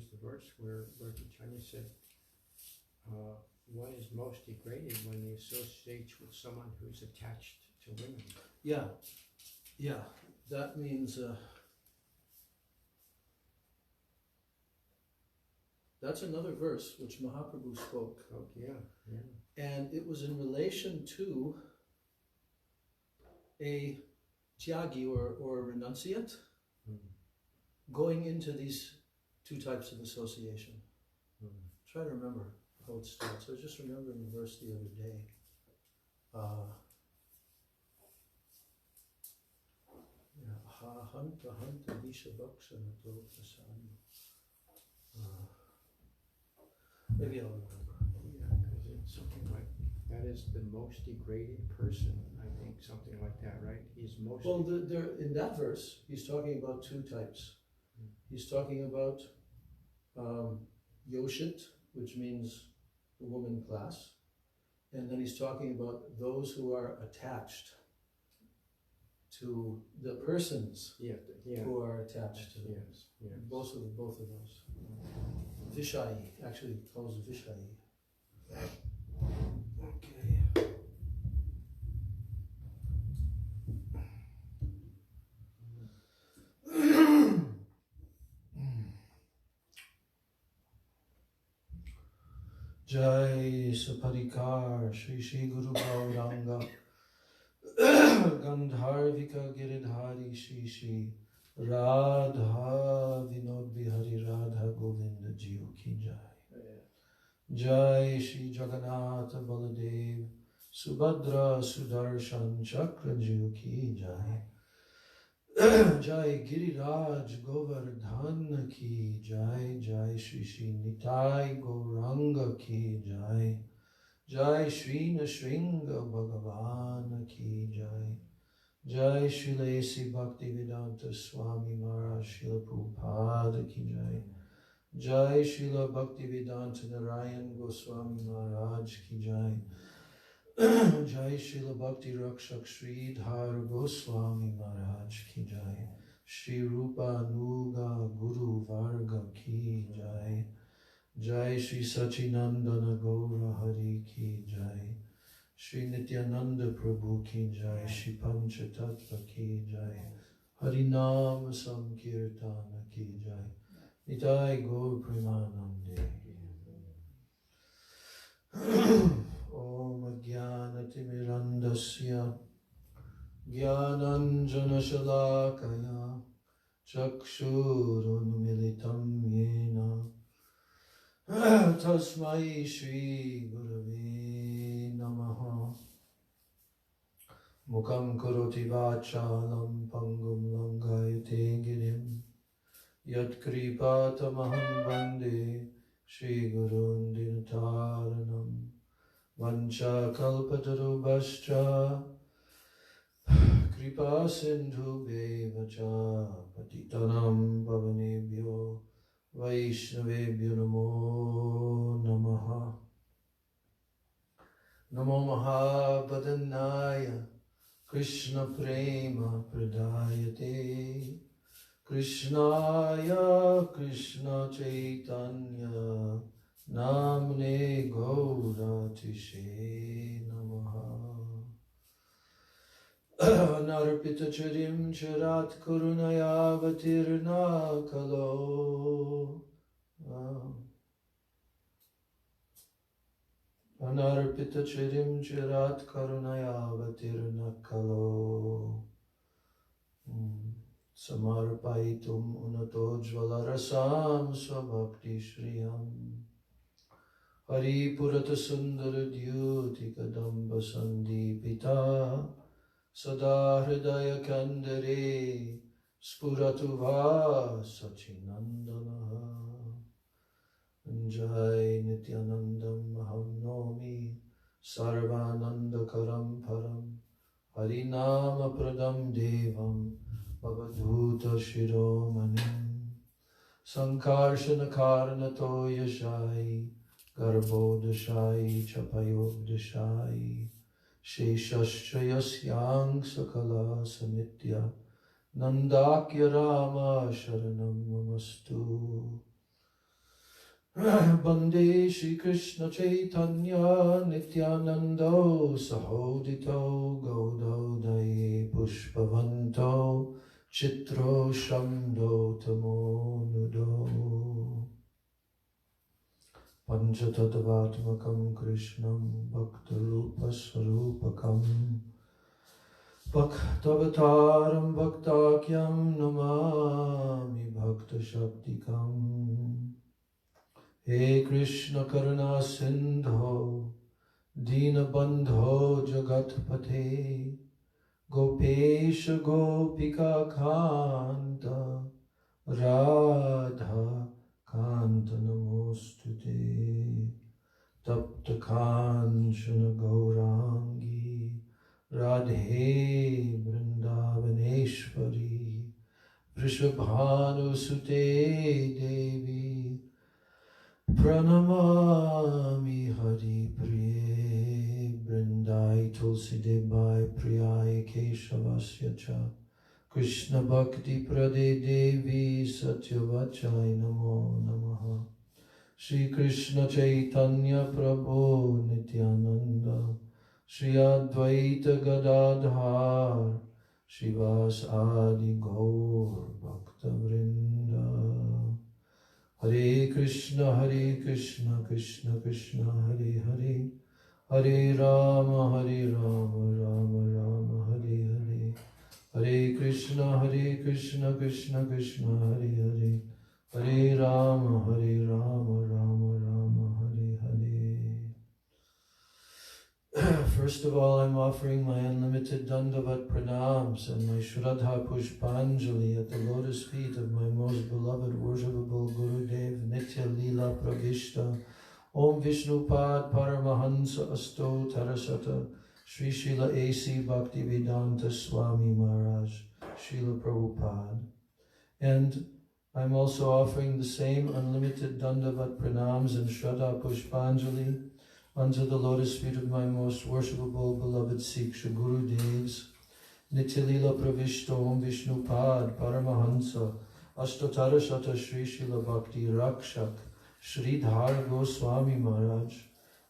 was the verse where Chaitanya said, one is most degraded when he associates with someone who's attached to women. Yeah, yeah. That means that's another verse which Mahaprabhu spoke. Oh, yeah, yeah. And it was in relation to a tyagi or a renunciate going into these two types of association. Try to remember how it starts. I was just remembering the verse the other day. Maybe I'll remember. Yeah, because it's something like, that is the most degraded person, I think, something like that, right? He's most... Well, in that verse, he's talking about two types. He's talking about Yoshit, which means the woman class, and then he's talking about those who are attached to the persons who are attached to them. Yes. Both of those. Vishayi, actually he calls it Vishayi. Okay. Jai Saparikar Shri Shri Guru Gauranga Gandharvika Giridhari Shri Shri Radha Vinod Bihari Radha Govinda Jiyo Ki Jai. Jai Shri Jagannath Baladev Subhadra Sudarshan Chakra Jiyo Ki Jai. Jai Giriraj Govardhan Ki Jai. Jai Shri Shri Nitai Gauranga Ki Jai. Jai Shri Nashringa Bhagavan Ki Jai. Jai Shri Lesi Bhaktivedanta Swami Maharaj Srila Prabhupada Ki Jai. Jai Srila Bhaktivedanta Narayan Goswami Maharaj Ki Jai. Jai Srila Bhakti Rakshak Sridhar Goswami Maharaj Ki Jai. Shri Rupa Nuga Guru Varga Ki Jai. Jai Shri Sachinandana Gaura Hari Ki Jai. Shri Nityananda Prabhu Ki Jai. Shri Panchatattva Ki Jai. Harinam Sankirtana Ki Jai. Nitai Gaur Premanande. Om Jnanatimirandasya Jnananjana Shalakaya Chakshurunmilitam Yena Tasmai Shri Gurave Namaha. Mukam Karoti Vachalam Pangum Langayate Girim Yat Kripatamaham Vande Shri Gurun Dinataranam. Vancha kalpatarubhascha kripa sindhu bevacha patitanam pavanebhyo vaishnavebhyo namo namaha. Namo mahabhadanaya Krishna prema pradayate Krishnaya Krishna chaitanya Namne Gauratishe Namaha. Narpita Charim Charat Karunaya Vatirna Kalo. Anarpita Charim Charat Karunaya Vatirna Kalo. Samarpaitum Unato Jvalarasam Swabhakti Shriyam. Hari Purata Sundara Dyuti Kadamba Sandipita Sada Hridaya Kandare Spuratuva Sachinandana. Jai Nityanandam Maham Nomi Sarvananda Karam Param Harinama Pradam Devam Bhagavaduta Shiromanim Sankarshana Karnato Yashai Garbhodashai Chapayogdashai Sheshaschayasyang Sakala Sanitya Nandakya Rama Sharanam Namastu. Bande Shri Krishna Chaitanya Nityanando Sahodito Gaudodai Pushpavanto Chitro Shamdo Tamo Nudo Panchatattvatmakam Krishnam Bhaktarupa Sarupakam Bhaktavataram Bhaktakyam Namami Bhakta Shaktikam. He Krishna Karuna Sindho Dina Bandho Jagatpate Gopesha Gopika Kanta Radha Kanta Namostute Tapta Kanchana Gaurangi Radhe Vrindavaneshwari Vrishabhanu Sute Devi Pranamami Hari Priye Vrindai Tulsi Debai Priyai Keshavasya Cha Krishna Bhakti Prade Devi Satyavachai Namo Namaha Shri Krishna Chaitanya Prabhu Nityananda Shri Advaita Gadadhar Shivas Adi Gaur Bhakta Vrinda Hare Krishna Krishna Krishna Hare Hare Hare Rama Rama Rama Hare Hare Hare Krishna Krishna Krishna Hare Hare Hare Rama Rama Rama Hare Hare. First of all, I'm offering my unlimited Dandavat Pranams and my Shraddha Pushpanjali at the lotus feet of my most beloved worshipable Gurudev Nitya Leela Pravishta Om Vishnupad Paramahansa Asto Tarasata Sri Srila A.C. Bhaktivedanta Swami Maharaj Srila Prabhupada. And I'm also offering the same unlimited Dandavat Pranams and Shraddha Pushpanjali unto the lotus feet of my most worshipable beloved Siksha Gurudevs Nityalila Pravishta Om Vishnupad Paramahansa Ashtotarashata Sri Srila Bhakti Rakshak Sridhar Goswami Maharaj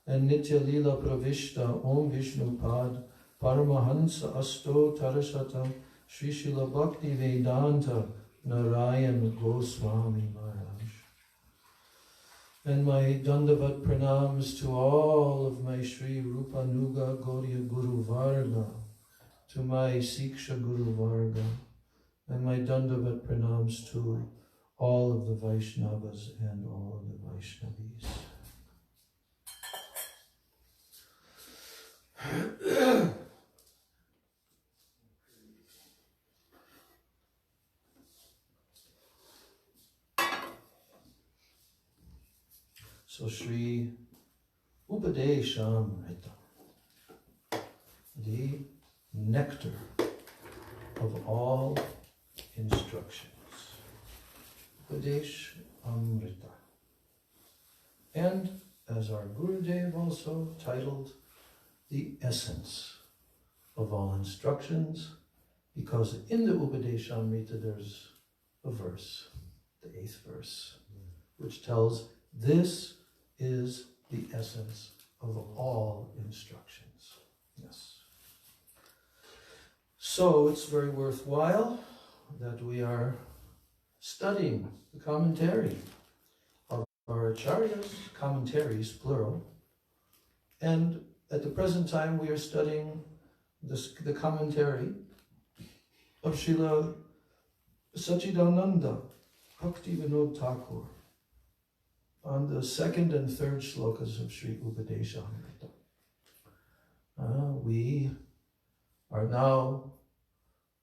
and Nityalila Pravishta Om Vishnupad Paramahansa Asto Tarashata Sri Srila Bhakti Vedanta Narayan Goswami Maharaj. And my Dandavat Pranams to all of my Sri Rupanuga Gauriya Guru Varga, to my Siksha Guru Varga, and my Dandavat Pranams to all of the Vaishnavas and all of the Vaishnavis. So Sri Upadeshamrita, the nectar of all instructions. Upadesh Amrita. And as our Gurudev also titled, the essence of all instructions, because in the Upadeshamrita there's a verse, the 8th verse, which tells this is the essence of all instructions. Yes. So it's very worthwhile that we are studying the commentary of our acharyas, commentaries, plural, and at the present time we are studying the commentary of Srila Sachidananda Bhaktivedanta Thakur on the 2nd and 3rd shlokas of Sri Upadeshamrita. We are now,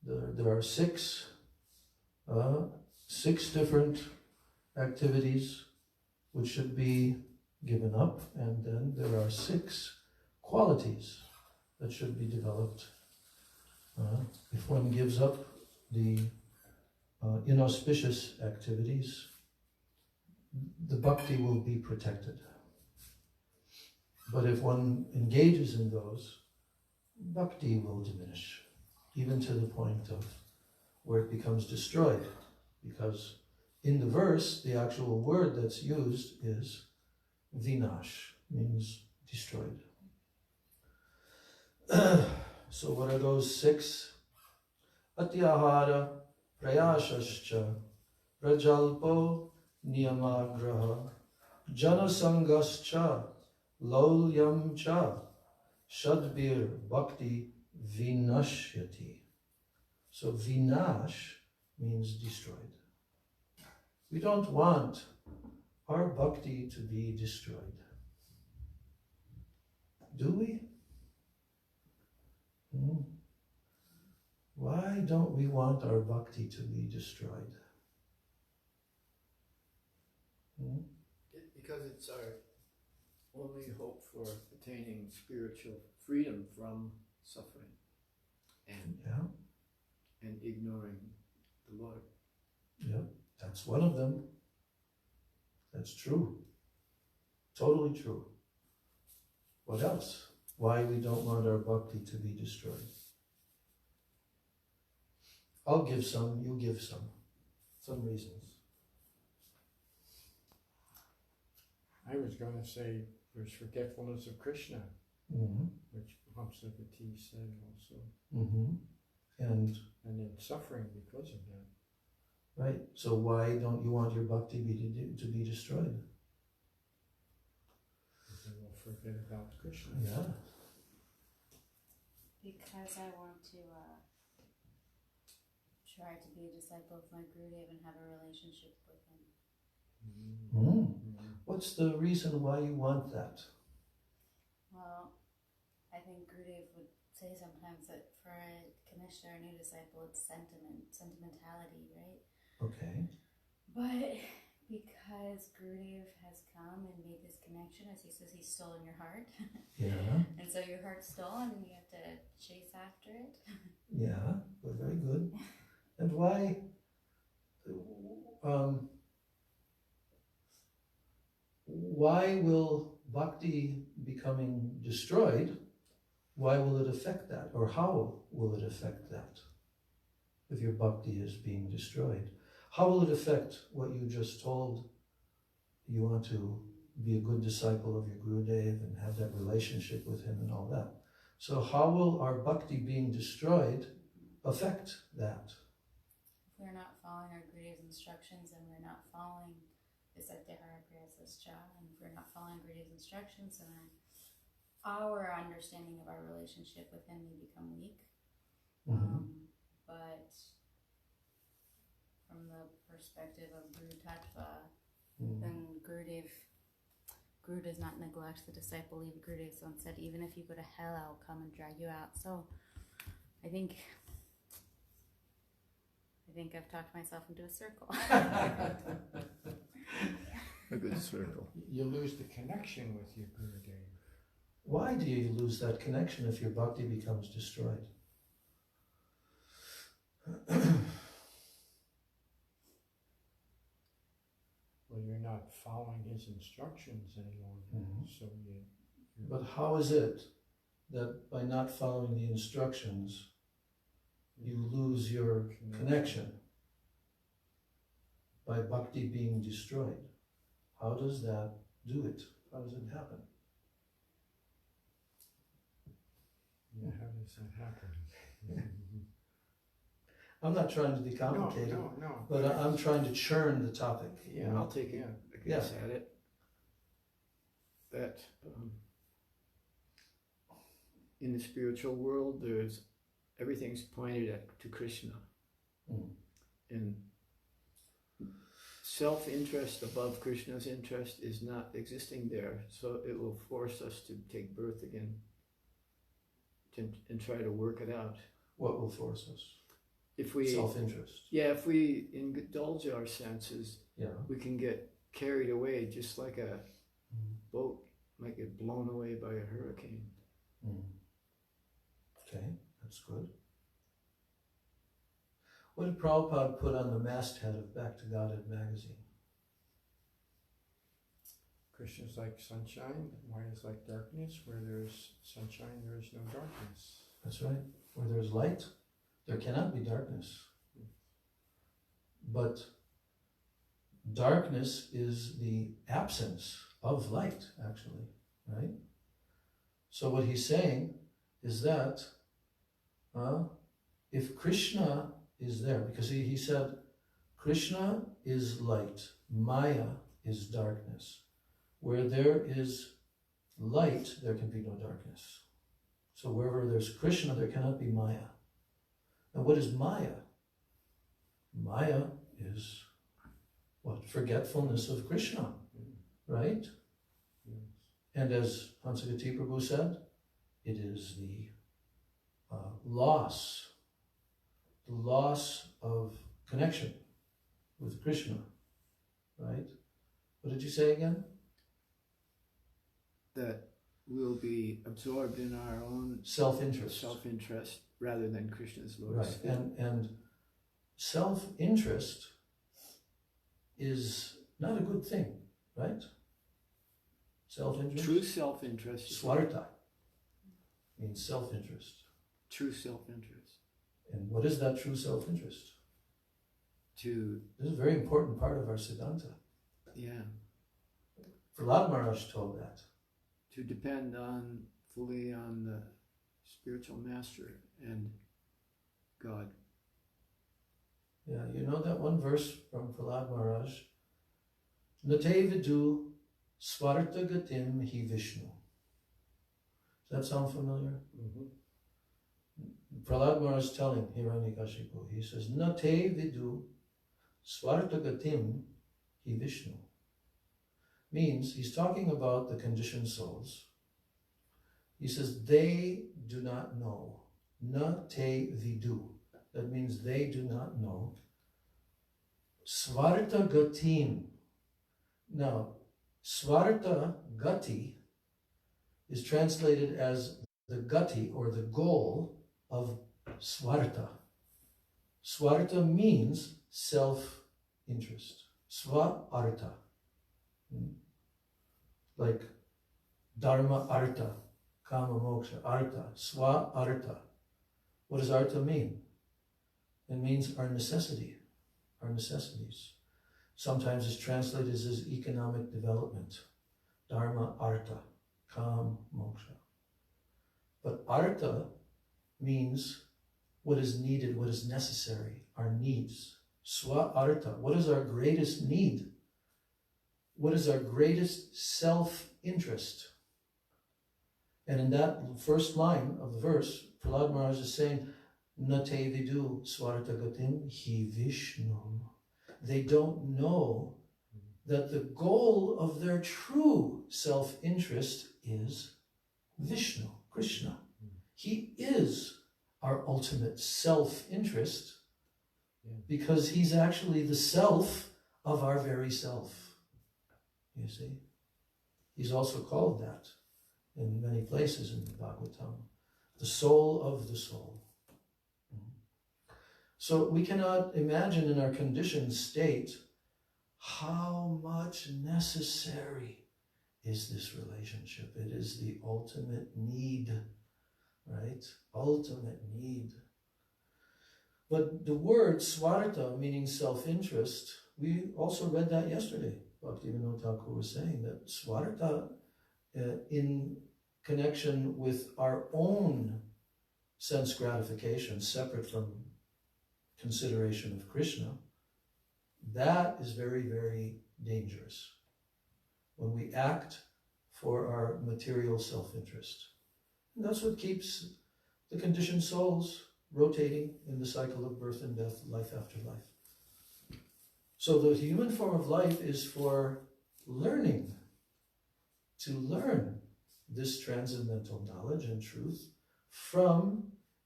there are six different activities which should be given up, and then there are 6 qualities that should be developed. If one gives up the inauspicious activities, the bhakti will be protected. But if one engages in those, bhakti will diminish, even to the point of where it becomes destroyed, because in the verse, the actual word that's used is vinash, means destroyed. So what are those 6? Atyahara, prayashascha, prajalpo, niyamagraha, janasangascha, lolyam cha, shadbir bhakti vinashyati. So vinash means destroyed. We don't want our bhakti to be destroyed. Do we? Why don't we want our bhakti to be destroyed? Because it's our only hope for attaining spiritual freedom from suffering and ignoring the Lord. Yeah, that's one of them. That's true. Totally true. What else? Why we don't want our bhakti to be destroyed? I'll give some, you give some. Some reasons. I was going to say there's forgetfulness of Krishna, which Hamsavati said also. And then suffering because of that. Right. So why don't you want your bhakti to be destroyed? They will forget about Krishna. Yeah. Because I want to try to be a disciple of my Gurudev and have a relationship with him. What's the reason why you want that? Well, I think Gurudev would say sometimes that for a Kanishta or a new disciple, it's sentimentality, right? Okay. But because Gurudev has come and made this connection, as he says, he's stolen your heart. Yeah. And so your heart's stolen and you have to chase after it. Yeah, but very good. And why will bhakti becoming destroyed, why will it affect that? Or how will it affect that? If your bhakti is being destroyed, how will it affect what you just told? You want to be a good disciple of your Gurudev and have that relationship with him and all that. So how will our bhakti being destroyed affect that? If we're not following our Gurudev's instructions and we're not following the Satyahara Prayasascha, and if we're not following Gurudev's instructions, then our understanding of our relationship with him may become weak. But from the perspective of Guru Tattva, then Guru does not neglect the disciple, leave Gurudev. So instead, even if you go to hell, I'll come and drag you out. So I think I've talked myself into a circle. A good circle. You lose the connection with your Gurudev. Why do you lose that connection if your bhakti becomes destroyed? Well, you're not following his instructions any longer. So But how is it that by not following the instructions, you lose your connection by bhakti being destroyed? How does that do it? How does it happen? Yeah, how does that happen? I'm not trying to be complicated, no. but I'm trying to churn the topic. Yeah, I'll take a guess at it. That in the spiritual world, everything's pointed to Krishna. And self-interest above Krishna's interest is not existing there, so it will force us to take birth again and try to work it out. What will force us? If we self-interest. Yeah, if we indulge our senses, we can get carried away, just like a boat might get blown away by a hurricane. Okay, that's good. What did Prabhupada put on the masthead of Back to Godhead magazine? Krishna's like sunshine, Maya is like darkness. Where there's sunshine, there is no darkness. That's right. Where there's light, there cannot be darkness. But darkness is the absence of light, actually, right? So what he's saying is that if Krishna is there, because he said, Krishna is light, Maya is darkness. Where there is light, there can be no darkness. So wherever there's Krishna, there cannot be Maya. And what is Maya? Maya is what? Forgetfulness of Krishna, right? Yes. And as Hansagati Prabhu said, it is the loss of connection with Krishna, right? What did you say again? That we'll be absorbed in our own self-interest rather than Krishna's Lord's. Right, and self-interest is not a good thing, right? Self-interest? True self-interest. Swarta means self-interest. True self-interest. And what is that true self-interest? This is a very important part of our Siddhanta. Yeah. Prahlad Maharaj told that. To depend fully on the spiritual master and God. Yeah, you know that one verse from Prahlad Maharaj? Nate vidu svarta gatim hi Vishnu. Does that sound familiar? Prahlad Maharaj telling Hiranyakashipu, he says, Nate vidu svarta gatim hi Vishnu. Means he's talking about the conditioned souls. He says, they do not know. Na te vidu. That means they do not know. Svarta gatim. Now, svarta gati is translated as the gati or the goal of svarta. Svarta means self-interest. Swa-arta. Like dharma arta, kama moksha, arta, swa arta. What does arta mean? It means our necessity, our necessities. Sometimes it's translated as economic development. Dharma arta, kama moksha. But arta means what is needed, what is necessary, our needs. Swa arta, what is our greatest need? What is our greatest self-interest? And in that first line of the verse, Prahlad Maharaj is saying, Nate vidu svarta gatim hi Vishnu. They don't know that the goal of their true self-interest is Vishnu, Krishna. He is our ultimate self-interest because he's actually the self of our very self. You see? He's also called that in many places in the Bhagavatam. The soul of the soul. So we cannot imagine in our conditioned state how much necessary is this relationship. It is the ultimate need, right? Ultimate need. But the word swarta, meaning self-interest, we also read that yesterday. Bhaktivedanta Thakur was saying that swarta, in connection with our own sense gratification, separate from consideration of Krishna, that is very, very dangerous. When we act for our material self-interest. And that's what keeps the conditioned souls rotating in the cycle of birth and death, life after life. So the human form of life is for learning, to learn this transcendental knowledge and truth from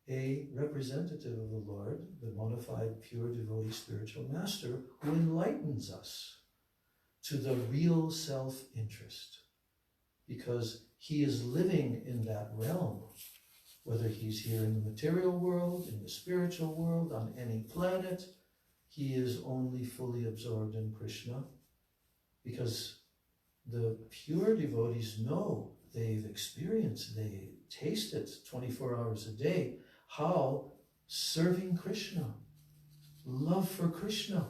a representative of the Lord, the bona fide, pure devotee spiritual master, who enlightens us to the real self-interest. Because he is living in that realm, whether he's here in the material world, in the spiritual world, on any planet, he is only fully absorbed in Krishna, because the pure devotees know, they've experienced, they taste it 24 hours a day, how serving Krishna, love for Krishna,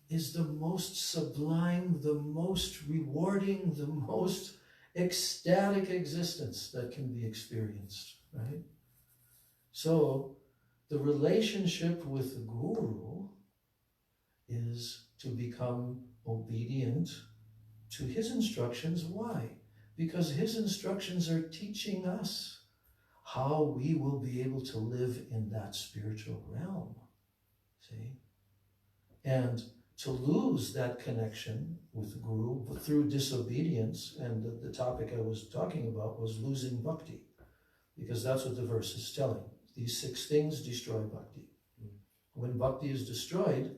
is the most sublime, the most rewarding, the most ecstatic existence that can be experienced, right? So the relationship with the Guru is to become obedient to his instructions. Why? Because his instructions are teaching us how we will be able to live in that spiritual realm, see? And to lose that connection with the Guru through disobedience, and the topic I was talking about was losing bhakti, because that's what the verse is telling. These 6 things destroy bhakti. When bhakti is destroyed,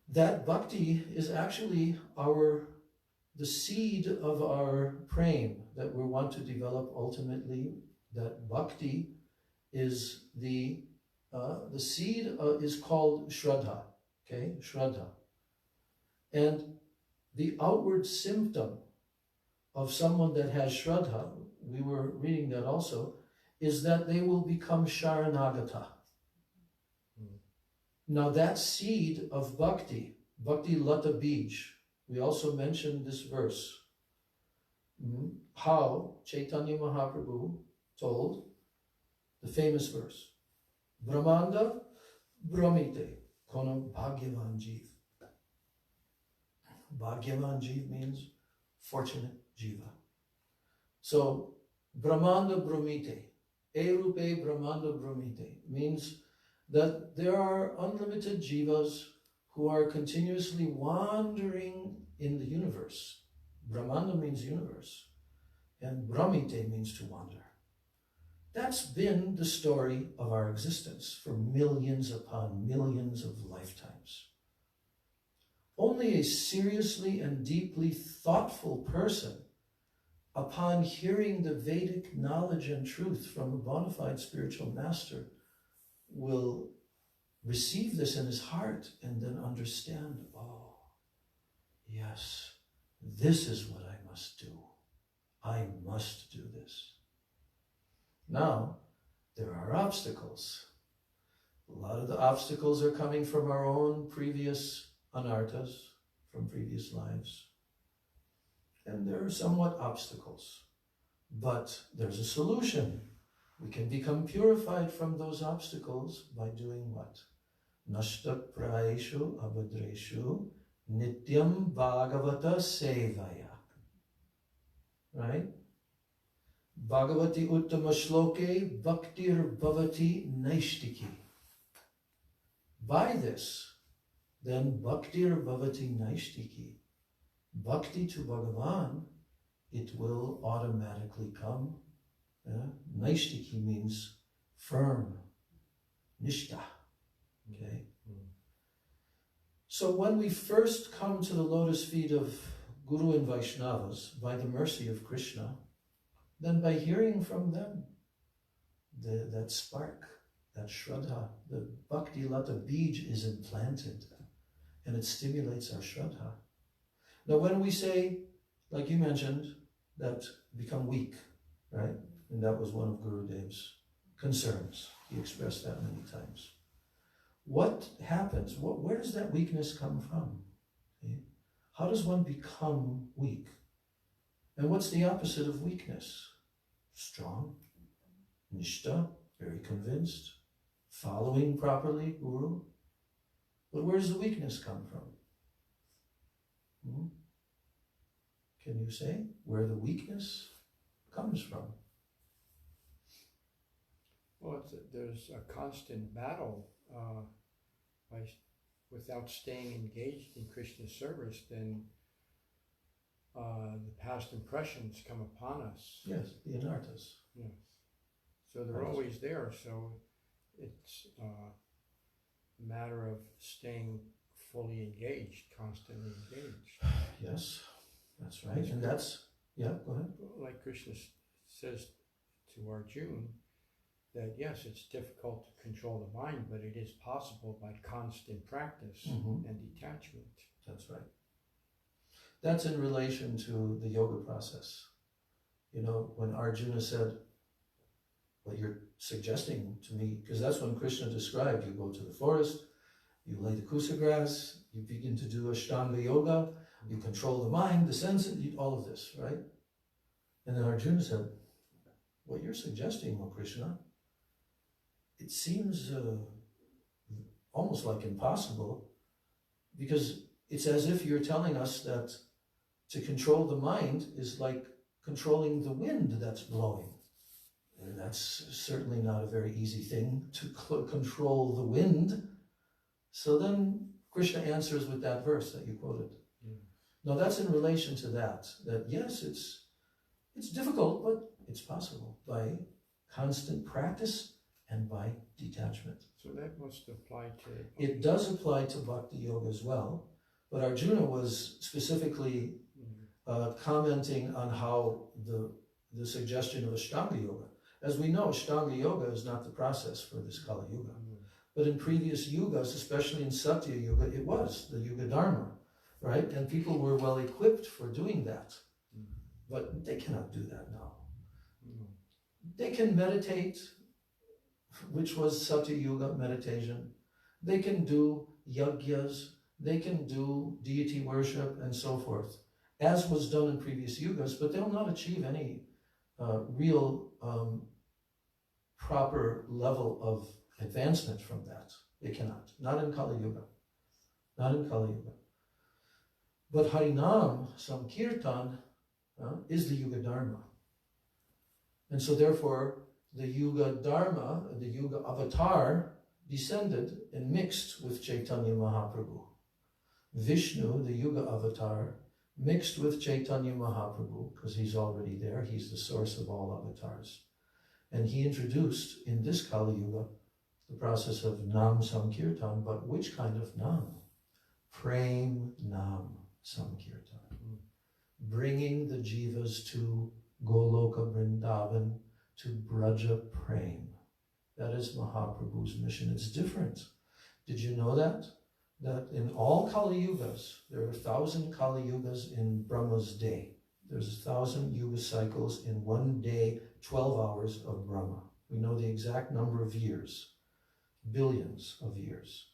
that bhakti is actually the seed of our prema that we want to develop ultimately. That bhakti is the seed is called Shraddha, okay, Shraddha. And the outward symptom of someone that has Shraddha, we were reading that also, is that they will become Sharanagata. Now that seed of bhakti, bhakti lata bij, we also mentioned this verse, how Chaitanya Mahaprabhu told the famous verse, Brahmanda Brahmite Konam Bhagyavan Jeev. Bhagyavan Jeev means fortunate Jiva. So Brahmanda Brahmite, Erupe Brahmanda Brahmite, means that there are unlimited jivas who are continuously wandering in the universe. Brahmanda means universe, and Brahmite means to wander. That's been the story of our existence for millions upon millions of lifetimes. Only a seriously and deeply thoughtful person, upon hearing the Vedic knowledge and truth from a bona fide spiritual master, will receive this in his heart and then understand, oh, yes, this is what I must do. I must do this. Now, there are obstacles. A lot of the obstacles are coming from our own previous anarthas, from previous lives. And there are somewhat obstacles. But there's a solution. We can become purified from those obstacles by doing what? Nashta praeshu abhadreshu nityam bhagavata sevaya. Right? Bhagavati uttama shloke bhaktir bhavati naishtiki. By this, then bhaktir bhavati naishtiki. Bhakti to Bhagavan, it will automatically come. Naishtiki means firm, nishta. Okay. So when we first come to the lotus feet of Guru and Vaishnavas by the mercy of Krishna, then by hearing from them, that spark, that shraddha, the bhakti lata bij is implanted, and it stimulates our shraddha. Now when we say, like you mentioned, that become weak, right? And that was one of Gurudev's concerns. He expressed that many times. What happens? Where does that weakness come from? See? How does one become weak? And what's the opposite of weakness? Strong, nishta, very convinced, following properly Guru. But where does the weakness come from? Can you say where the weakness comes from? Well, there's a constant battle. Without staying engaged in Krishna's service, then the past impressions come upon us. Yes, the anarthas. Yes. So they're always there. So it's a matter of staying fully engaged, constantly engaged. Yes, that's right. And that's, yeah, go ahead. Like Krishna says to Arjuna, that yes, it's difficult to control the mind, but it is possible by constant practice and detachment. That's right. That's in relation to the yoga process. You know, when Arjuna said, what you're suggesting to me, because that's when Krishna described, you go to the forest, you lay the kusa grass, You begin to do Ashtanga yoga, you control the mind, the senses, all of this, right? And then Arjuna said, what you're suggesting, O Krishna, it seems almost like impossible, because it's as if you're telling us that to control the mind is like controlling the wind that's blowing. And that's certainly not a very easy thing to control the wind. So then Krishna answers with that verse that you quoted. Now that's in relation to that yes, it's difficult, but it's possible by constant practice and by detachment. So that must apply to... It does apply to Bhakti Yoga as well, but Arjuna was specifically commenting on how the suggestion of Ashtanga Yoga. As we know, Ashtanga Yoga is not the process for this Kali Yuga. But in previous yugas, especially in Satya Yuga, it was the Yuga Dharma, right? And people were well equipped for doing that. But they cannot do that now. They can meditate, which was Satya Yuga meditation. They can do yagyas, they can do deity worship and so forth, as was done in previous yugas, but they'll not achieve any real proper level of advancement from that. They cannot. Not in Kali Yuga. Not in Kali Yuga. But Harinam, Sankirtan, is the Yuga Dharma. And so therefore, the Yuga Dharma, the Yuga Avatar, descended and mixed with Chaitanya Mahaprabhu. Vishnu, the Yuga Avatar, mixed with Chaitanya Mahaprabhu, because he's already there, he's the source of all avatars. And he introduced in this Kali Yuga the process of Nam Sankirtan, but which kind of Nam? Prem Nam Sankirtan. Bringing the jivas to Goloka Vrindavan, to Braja Prem. That is Mahaprabhu's mission. It's different. Did you know that? That in all Kali Yugas, there are 1,000 Kali Yugas in Brahma's day. There's 1,000 Yuga cycles in one day, 12 hours of Brahma. We know the exact number of years, billions of years.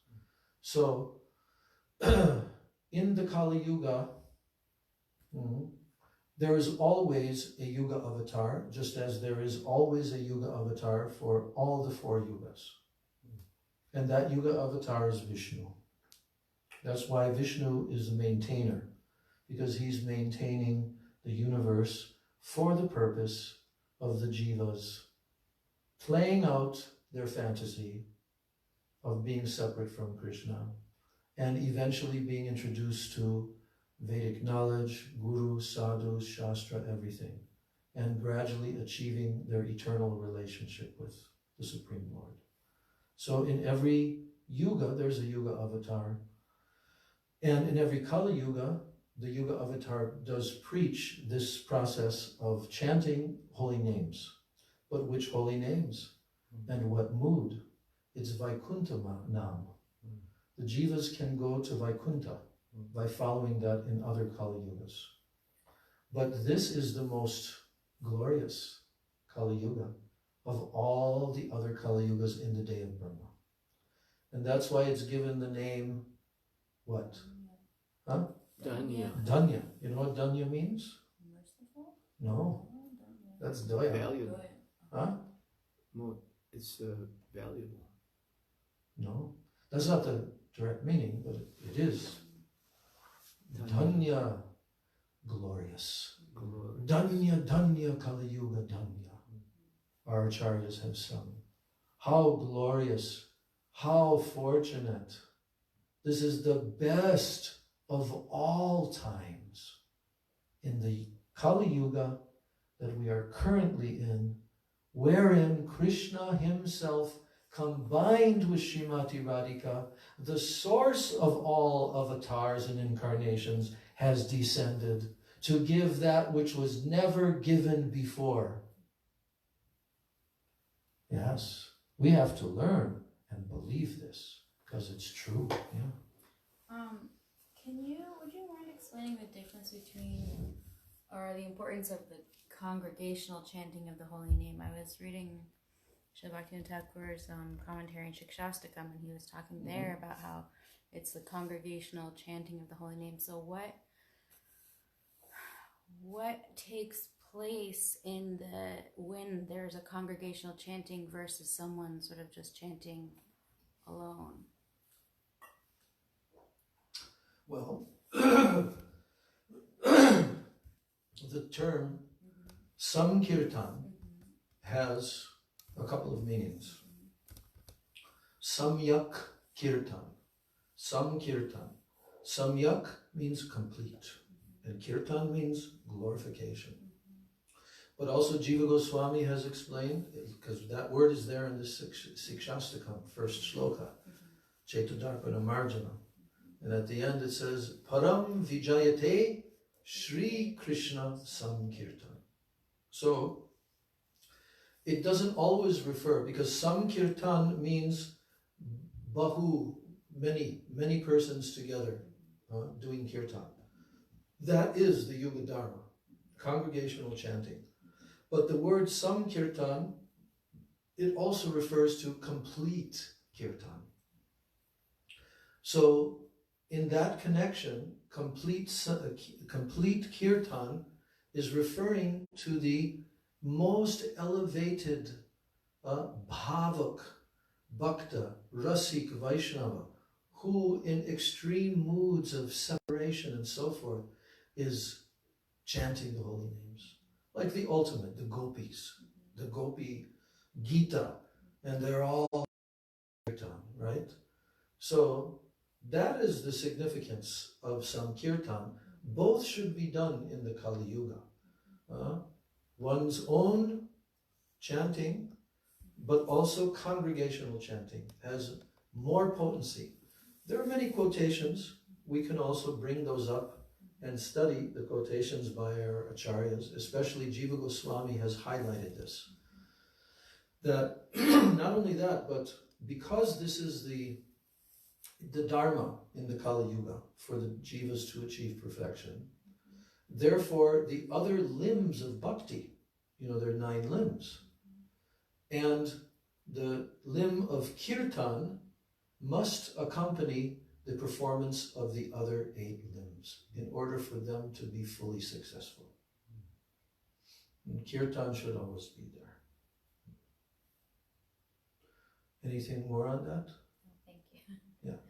So, in the Kali Yuga, there is always a Yuga avatar, just as there is always a Yuga avatar for all the 4 Yugas. And that Yuga avatar is Vishnu. That's why Vishnu is the maintainer, because he's maintaining the universe for the purpose of the jivas playing out their fantasy of being separate from Krishna and eventually being introduced to Vedic knowledge, Guru, Sadhu, Shastra, everything, and gradually achieving their eternal relationship with the Supreme Lord. So in every Yuga, there's a Yuga avatar. And in every Kali Yuga, the Yuga avatar does preach this process of chanting holy names. But which holy names? And what mood? It's Vaikuntha Nam. The jivas can go to Vaikuntha by following that in other Kali Yugas. But this is the most glorious Kali Yuga of all the other Kali Yugas in the day of Brahma. And that's why it's given the name, what? Huh? Danya. Danya. You know what Danya means? Merciful? No. That's Daya. Valuable. Huh? It's valuable. No. That's not the direct meaning, but it is. Danya, glorious. Danya, Danya, Kali Yuga, Danya. Our acharyas have sung. How glorious, how fortunate. This is the best of all times. In the Kali Yuga that we are currently in, wherein Krishna himself combined with Srimati Radhika, the source of all avatars and incarnations, has descended to give that which was never given before. Yes, we have to learn and believe this, because it's true. Yeah. Would you mind explaining the difference between, or the importance of the congregational chanting of the holy name? I was reading Srila Bhaktivedanta Thakur's commentary in Shikshastakam, and he was talking there about how it's the congregational chanting of the holy name. So what takes place when there's a congregational chanting versus someone sort of just chanting alone? Well, the term Sankirtan has a couple of meanings. Samyak Kirtan. Sankirtan. Samyak means complete, and Kirtan means glorification. But also Jiva Goswami has explained, because that word is there in the Sikshastakam, first shloka, Chaitudarpana Marjana. And at the end it says, Param Vijayate Shri Krishna Sankirtan. So, it doesn't always refer, because Sankirtan means bahu, many persons together doing kirtan. That is the Yuga Dharma, congregational chanting. But the word Sankirtan, it also refers to complete kirtan. So, in that connection, complete kirtan is referring to the most elevated bhavak, bhakta, rasik, Vaishnava, who in extreme moods of separation and so forth is chanting the holy names. Like the ultimate, the gopis, the gopi Gita, and they're all kirtan, right? So that is the significance of Sankirtan. Both should be done in the Kali Yuga. One's own chanting, but also congregational chanting has more potency. There are many quotations. We can also bring those up and study the quotations by our acharyas, especially Jiva Goswami has highlighted this. That not only that, but because this is the Dharma in the Kali Yuga for the jivas to achieve perfection, therefore the other limbs of bhakti, there are 9 limbs, and the limb of kirtan must accompany the performance of the other 8 limbs in order for them to be fully successful. And kirtan should always be there. Anything more on that? Thank you. Yeah.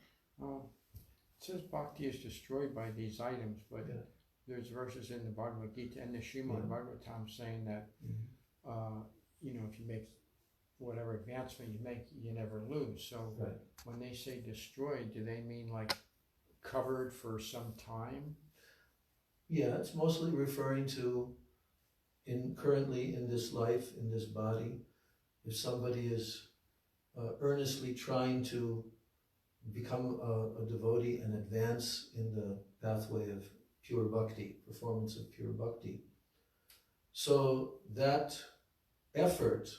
It says bhakti is destroyed by these items, but there's verses in the Bhagavad Gita and the Srimad Bhagavatam saying that, if you make whatever advancement you make, you never lose. So when they say destroyed, do they mean like covered for some time? Yeah, it's mostly referring to currently in this life, in this body, if somebody is earnestly trying to become a devotee and advance in the pathway of pure bhakti, performance of pure bhakti. So that effort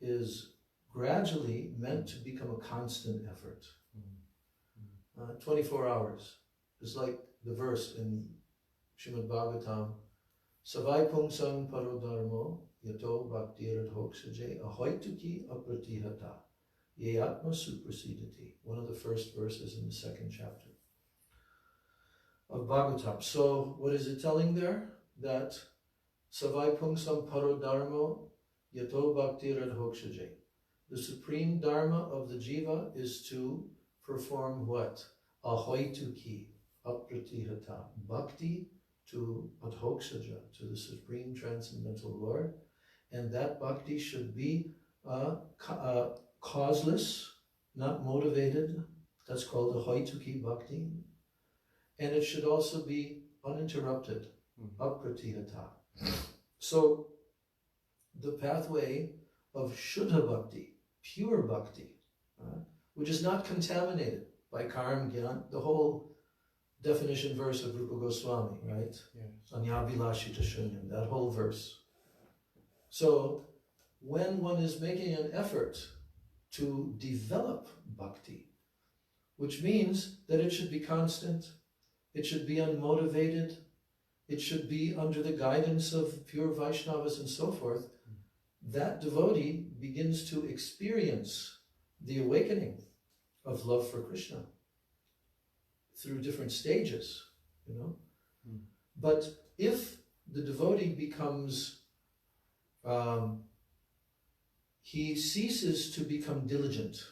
is gradually meant to become a constant effort. 24 hours. It's like the verse in Srimad Bhagavatam, Savai pungsam parodharmo yato bhaktiradhoksaje ahoituki apratihata ye atma suprasidati. One of the first verses in the 2nd chapter of Bhagavatam. So what is it telling there? That Savai pungsam parodharmo yato bhaktiradhoksaje. The supreme dharma of the jiva is to perform what? Ahoituki apratihata. Bhakti to adhoksaja, to the supreme transcendental Lord. And that bhakti should be causeless, not motivated. That's called ahoituki bhakti. And it should also be uninterrupted, apratihata. So the pathway of Shuddha Bhakti, pure Bhakti, which is not contaminated by karma, gyan, the whole definition verse of Rupa Goswami, right? Anyabilashita Shunyam, that whole verse. So when one is making an effort to develop Bhakti, which means that it should be constant, it should be unmotivated, it should be under the guidance of pure Vaishnavas and so forth, that devotee begins to experience the awakening of love for Krishna. through different stages, you know. But if the devotee becomes, he ceases to become diligent,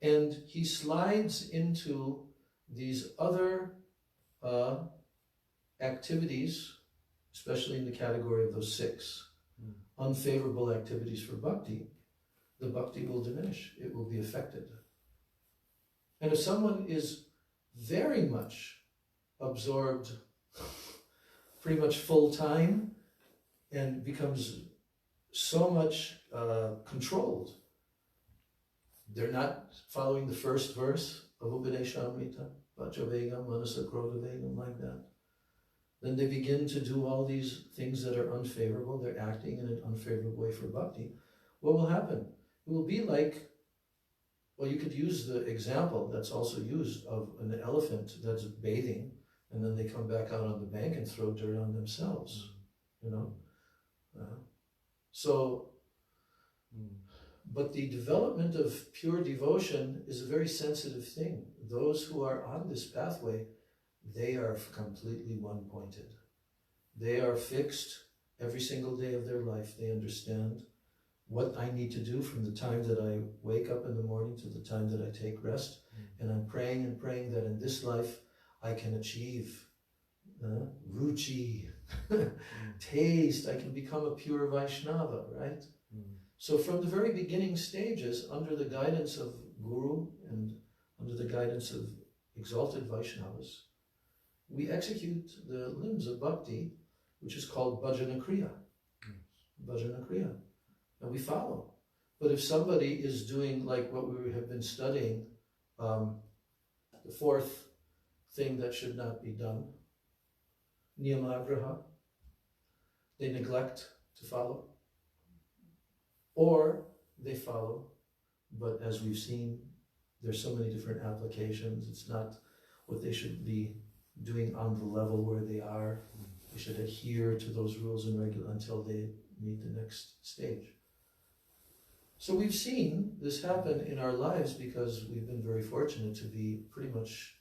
and he slides into these other activities, especially in the category of those 6 unfavorable activities for bhakti, the bhakti will diminish, it will be affected. And if someone is very much absorbed, pretty much full time, and becomes so much controlled, they're not following the first verse of Upadeshamrita, Vajavegam, Manasa Krodavegam, like that. Then they begin to do all these things that are unfavorable, they're acting in an unfavorable way for bhakti. What will happen? It will be like, well, you could use the example that's also used of an elephant that's bathing, and then they come back out on the bank and throw dirt on themselves, you know. But the development of pure devotion is a very sensitive thing. Those who are on this pathway, they are completely one-pointed. They are fixed every single day of their life. They understand what I need to do from the time that I wake up in the morning to the time that I take rest. And I'm praying and praying that in this life I can achieve ruchi, taste, I can become a pure Vaishnava, right? So from the very beginning stages, under the guidance of Guru and under the guidance of exalted Vaishnavas, we execute the limbs of bhakti, which is called bhajana kriya. Bhajana kriya. And we follow. But if somebody is doing like what we have been studying, the 4th thing that should not be done, niyamagraha, they neglect to follow, or they follow, but as we've seen, there's so many different applications. It's not what they should be doing on the level where they are. They should adhere to those rules and regulations until they meet the next stage. So we've seen this happen in our lives because we've been very fortunate to be pretty much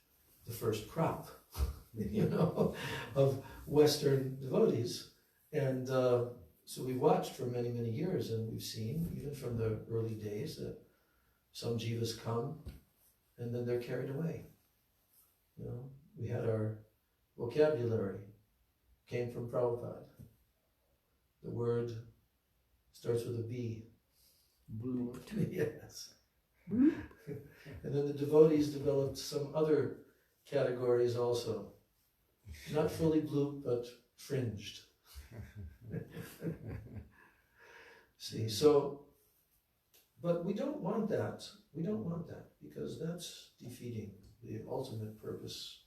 the first crop, you know, of Western devotees. And so we watched for many, many years, and we've seen, even from the early days, that some jivas come and then they're carried away. You know, we had our vocabulary, came from Prabhupada. The word starts with a B. Blue. Yes. And then the devotees developed some other categories also. Not fully blue, but fringed. See, so, but we don't want that. We don't want that, because that's defeating the ultimate purpose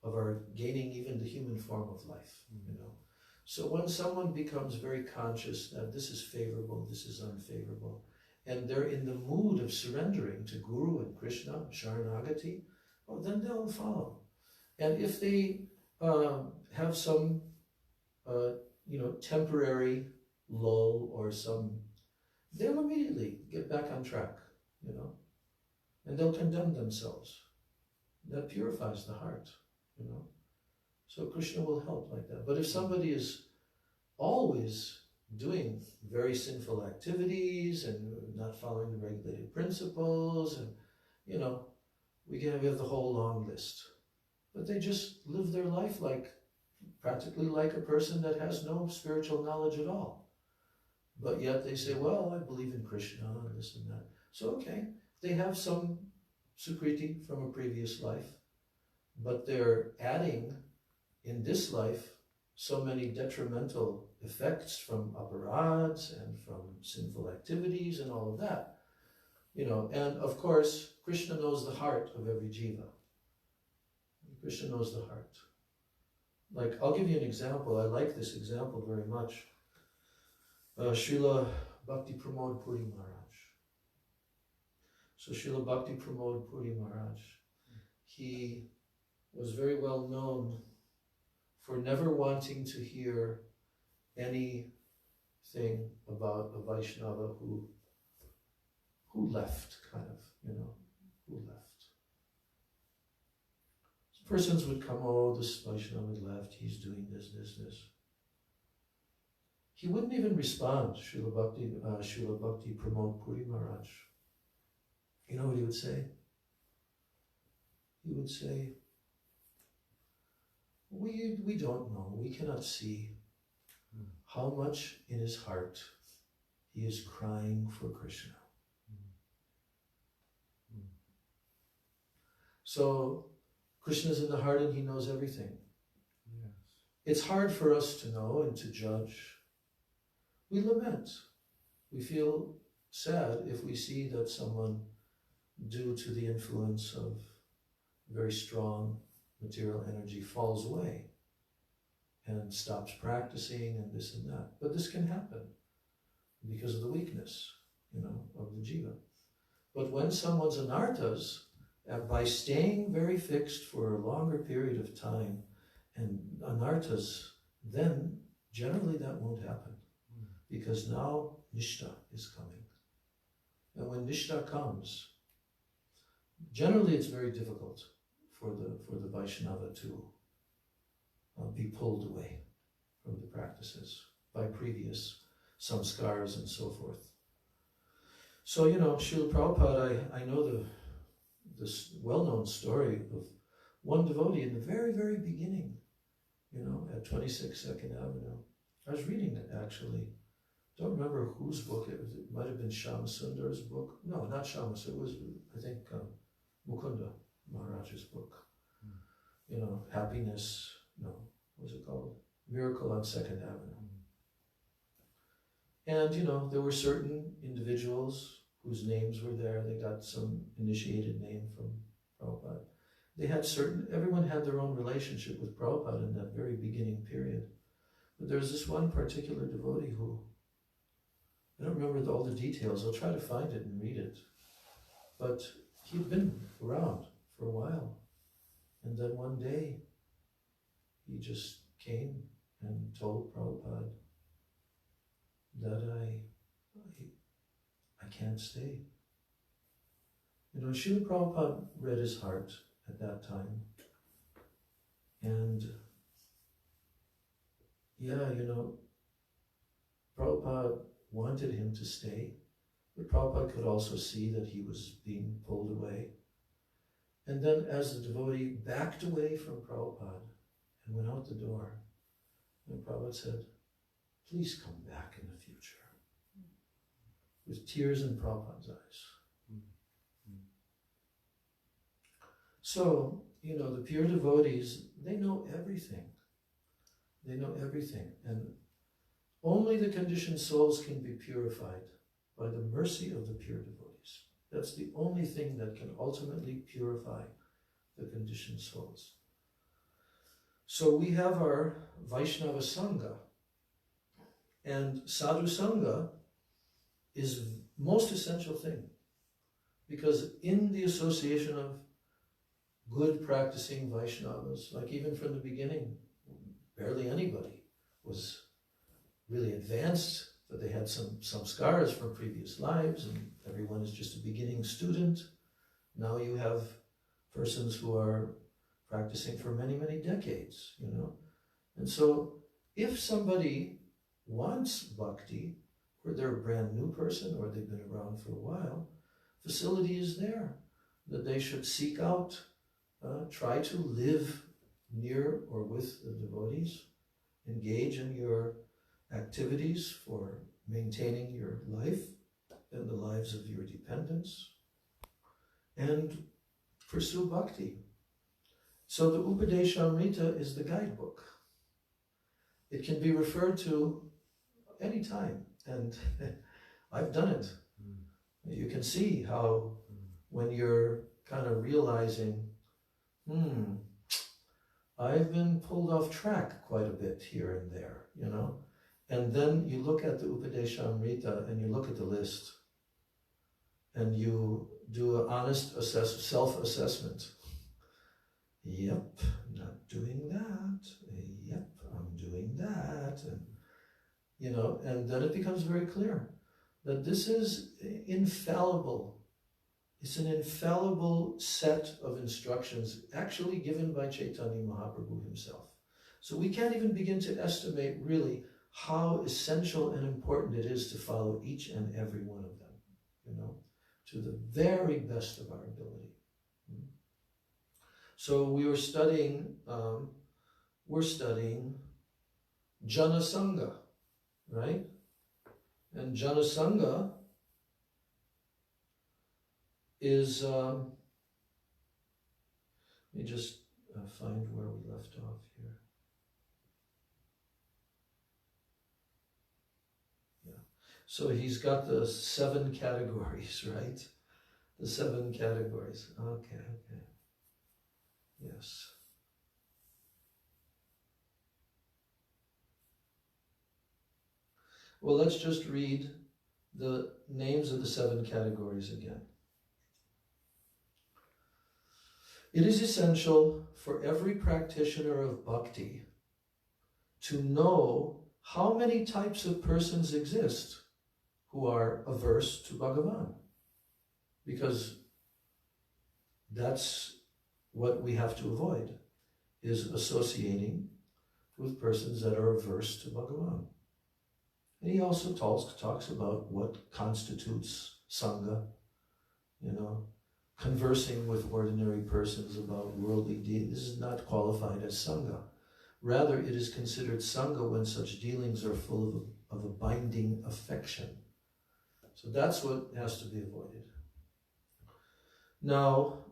of our gaining even the human form of life, you know. So when someone becomes very conscious that this is favorable, this is unfavorable, and they're in the mood of surrendering to Guru and Krishna, Sharanagati, well, then they'll follow. And if they have some, you know, temporary lull or some, they'll immediately get back on track, you know, and they'll condemn themselves. That purifies the heart, you know. So Krishna will help like that. But if somebody is always doing very sinful activities and not following the regulated principles, and, you know, we have the whole long list. But they just live their life like, practically like a person that has no spiritual knowledge at all. But yet they say, well, I believe in Krishna and this and that. So, okay, they have some sukriti from a previous life, but they're adding in this life so many detrimental effects from aparads and from sinful activities and all of that. You know, and of course, Krishna knows the heart of every jiva. Krishna knows the heart. Like, I'll give you an example. I like this example very much. Srila Bhakti Pramod Puri Maharaj. So Srila Bhakti Pramod Puri Maharaj, he was very well known for never wanting to hear anything about a Vaishnava who left, kind of, you know, who left. persons would come, oh, this Vaishnava left, he's doing this. He wouldn't even respond, Srila Bhakti Pramod Puri Maharaj. You know what he would say? He would say, we don't know, we cannot see how much in his heart he is crying for Krishna. So Krishna's in the heart and he knows everything. Yes. It's hard for us to know and to judge. We lament. We feel sad if we see that someone, due to the influence of very strong material energy, falls away and stops practicing and this and that. But this can happen because of the weakness, of the jiva. But when someone's anarthas, by staying very fixed for a longer period of time and anarthas, then generally that won't happen. Because now Nishta is coming. And when Nishta comes, generally it's very difficult for the Vaishnava to be pulled away from the practices by previous samskars and so forth. So, Srila Prabhupada, I know this well-known story of one devotee in the very, very beginning, at 26 Second Avenue. I was reading it actually. Don't remember whose book it was. It might have been Shama Sundar's book. No, not Shama. It was, I think, Mukunda Maharaj's book. Happiness. No, what was it called? Miracle on Second Avenue. And there were certain individuals whose names were there. They got some initiated name from Prabhupada. They had everyone had their own relationship with Prabhupada in that very beginning period. But there's this one particular devotee who, I don't remember all the details. I'll try to find it and read it. But he'd been around for a while. And then one day, he just came and told Prabhupada that I can't stay. Srila Prabhupada read his heart at that time. And Prabhupada wanted him to stay, but Prabhupada could also see that he was being pulled away. And then as the devotee backed away from Prabhupada and went out the door, and Prabhupada said, please come back in the future. With tears in Prabhupada's eyes. So, the pure devotees, they know everything. They know everything. And only the conditioned souls can be purified by the mercy of the pure devotees. That's the only thing that can ultimately purify the conditioned souls. So we have our Vaishnava Sangha. And Sadhu Sangha is most essential thing. Because in the association of good practicing Vaishnavas, like even from the beginning, barely anybody was really advanced, but they had some scars from previous lives, and everyone is just a beginning student. Now you have persons who are practicing for many, many decades, And so if somebody wants bhakti, or they're a brand new person, or they've been around for a while, facility is there that they should seek out, try to live near or with the devotees, engage in your activities for maintaining your life and the lives of your dependents, and pursue bhakti. So the Upadeshamrita is the guidebook. It can be referred to any time, and I've done it. You can see how when you're kind of realizing, I've been pulled off track quite a bit here and there, And then you look at the Upadeshamrita and you look at the list and you do an honest self-assessment. Yep, not doing that. Yep, I'm doing that. And, and then it becomes very clear that this is infallible It's an infallible set of instructions actually given by Chaitanya Mahaprabhu himself. So we can't even begin to estimate really how essential and important it is to follow each and every one of them, to the very best of our ability. So we're studying Jana Sangha, right? And Jana Sangha is, let me just find where we left off here. Yeah. So he's got the 7 categories, right? The 7 categories. Okay. Yes. Well, let's just read the names of the 7 categories again. It is essential for every practitioner of bhakti to know how many types of persons exist who are averse to Bhagavan, because that's what we have to avoid, is associating with persons that are averse to Bhagavan. And he also talks about what constitutes Sangha, conversing with ordinary persons about worldly deeds. This is not qualified as Sangha. Rather, it is considered Sangha when such dealings are full of a binding affection. So that's what has to be avoided. Now,